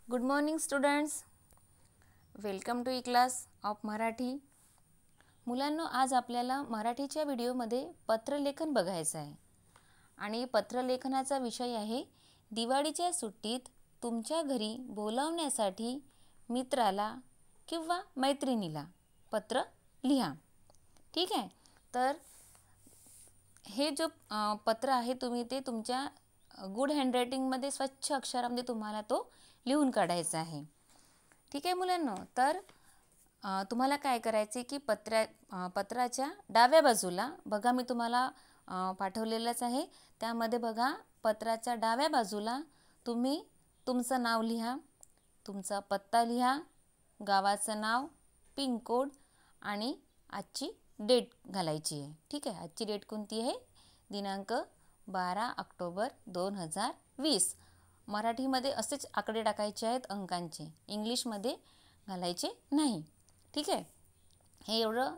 Good morning students, welcome to e class of Marathi. मुलांनो, आज आपल्याला मराठीच्या व्हिडिओमध्ये पत्रलेखन बघायचं आहे आणि पत्रलेखनाचा विषय आहे दिवाळीच्या सुट्टीत तुमच्या घरी बोलावण्यासाठी मित्राला किंवा मैत्रिणीला पत्र लिहा. ठीक आहे. तर हे जो पत्र आहे तुम्ही ते तुमच्या गुड हँडरायटिंगमध्ये स्वच्छ अक्षरामध्ये तुम्हाला तो लिहून काढायचा आहे. ठीक आहे मुलांनो. तर तुम्हाला काय करायचे की पत्राच्या डाव्या बाजूला बघा, मी तुम्हाला पाठवलेलंच आहे. त्यामध्ये बघा, पत्राच्या डाव्या बाजूला तुम्ही तुमचं नाव लिहा, तुमचा पत्ता लिहा, गावाचं नाव, पिन कोड आणि आजची डेट घालायची आहे. ठीक आहे. आजची डेट कोणती आहे? दिनांक 12 ऑक्टोबर 2020. मराठीमध्ये असेच आकडे टाकायचे आहेत अंकांचे, इंग्लिशमध्ये घालायचे नाही. ठीक आहे. हे एवढं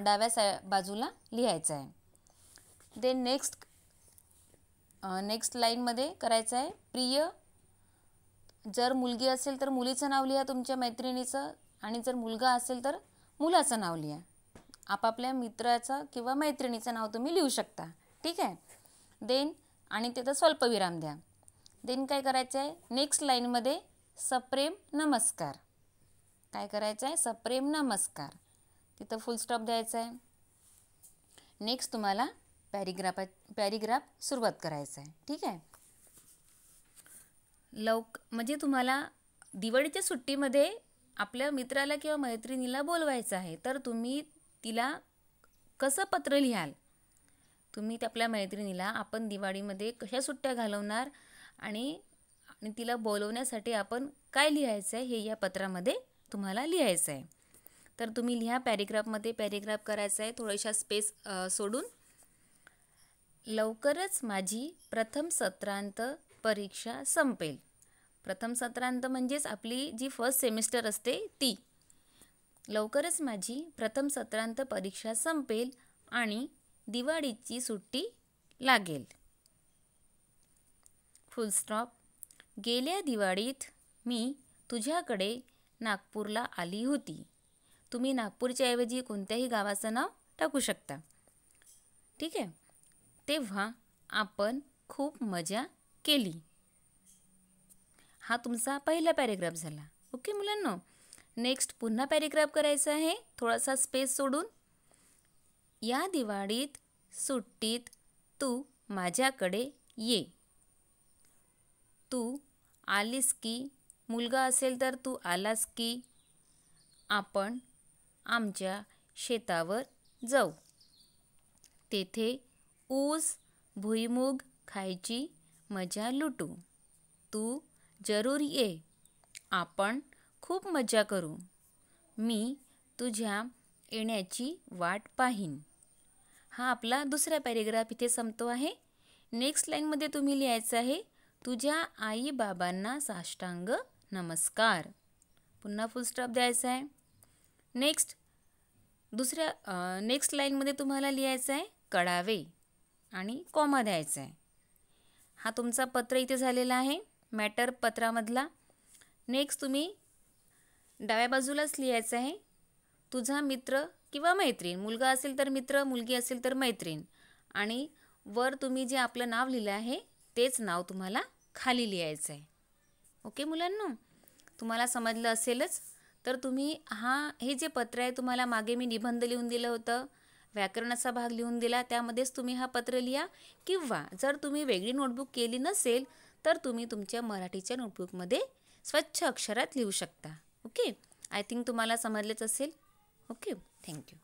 डाव्या बाजूला लिहायचं आहे. देन नेक्स्ट लाईनमध्ये करायचं आहे प्रिय. जर मुलगी असेल तर मुलीचं नाव लिहा तुमच्या मैत्रिणीचं, आणि जर मुलगा असेल तर मुलाचं नाव लिहा. आपापल्या मित्राचं किंवा मैत्रिणीचं नाव तुम्ही लिहू शकता. ठीक आहे. देन आणि तिथं स्वल्पविराम द्या. देन काय करायचं आहे, नेक्स्ट लाईनमध्ये सप्रेम नमस्कार. काय करायचं आहे? सप्रेम नमस्कार. तिथं फुल स्टॉप द्यायचा आहे. नेक्स्ट तुम्हाला पॅरिग्राफ सुरुवात करायचं आहे. ठीक आहे. म्हणजे तुम्हाला दिवाळीच्या सुट्टीमध्ये आपल्या मित्राला किंवा मैत्रिणीला बोलवायचं आहे, तर तुम्ही तिला कसं पत्र लिहाल? तुम्ही आपल्या मैत्रिणीला आपण दिवाळीमध्ये कशा सुट्ट्या घालवणार आणि तिला बोलवण्यासाठी आपण काय लिहायचं आहे हे या पत्रामध्ये तुम्हाला लिहायचं आहे. तर तुम्ही लिहा पॅरिग्राफमध्ये. पॅरिग्राफ करायचं आहे थोड्याशा स्पेस सोडून. लवकरच माझी प्रथम सत्रांत परीक्षा संपेल. प्रथम सत्रांत म्हणजेच आपली जी फर्स्ट सेमिस्टर असते ती. लवकरच माझी प्रथम सत्रांत परीक्षा संपेल आणि दिवाळीची सुट्टी लागेल. फुल स्टॉप. गेल्या दिवाळीत मी तुझ्याकडे नागपूरला आली होती. तुम्ही नागपूरच्या ऐवजी कोणत्याही गावाचं नाव टाकू शकता. ठीक आहे. तेव्हा आपण खूप मजा केली. हा तुमचा पहिला पॅरेग्राफ झाला. ओके मुलांनो. नेक्स्ट पुन्हा पॅरेग्राफ करायचा आहे थोडासा स्पेस सोडून. या दिवाळीत सुट्टीत तू माझ्याकडे ये. तू आलीस की, मुलगा असेल तर तू आलास की, आपण आमच्या शेतावर जाऊ. तेथे ऊस भुईमूग खायची मजा लुटू. तू जरूर ये. आपण खूप मजा करू. मी तुझ्या येण्याची वाट पाहीन. हा आपला दुसरा पॅरेग्राफ इथे संपतो आहे. नेक्स्ट लाईनमध्ये तुम्ही लिहायचं आहे तुझ्या आई बाबांना साष्टांग नमस्कार. पुन्हा फुल स्टॉप द्यायचा आहे. नेक्स्ट लाईनमध्ये तुम्हाला लिहायचं आहे कळावे आणि कॉमा द्यायचा आहे. हा तुमचा पत्र इथे झालेला आहे मॅटर पत्रामधला. नेक्स्ट तुम्ही डाव्या बाजूलाच लिहायचं आहे तुझा मित्र किंवा मैत्रीण. मुलगा असेल तर मित्र, मुलगी असेल तर मैत्रीण, आणि वर तुम्ही जे आपलं नाव लिहिलं आहे तेच नाव तुम्हाला खाली लिहायचं आहे. ओके मुलांनो, तुम्हाला समजलं असेलच. तर तुम्ही हे जे पत्र आहे तुम्हाला मागे मी निबंध लिहून दिलं होतं, व्याकरणाचा भाग लिहून दिला, त्यामध्येच तुम्ही हा पत्र लिहा. किंवा जर तुम्ही वेगळी नोटबुक केली नसेल तर तुम्ही तुमच्या मराठीच्या नोटबुकमध्ये स्वच्छ अक्षरात लिहू शकता. ओके. आय थिंक तुम्हाला समजलेच असेल. ओके. थँक्यू.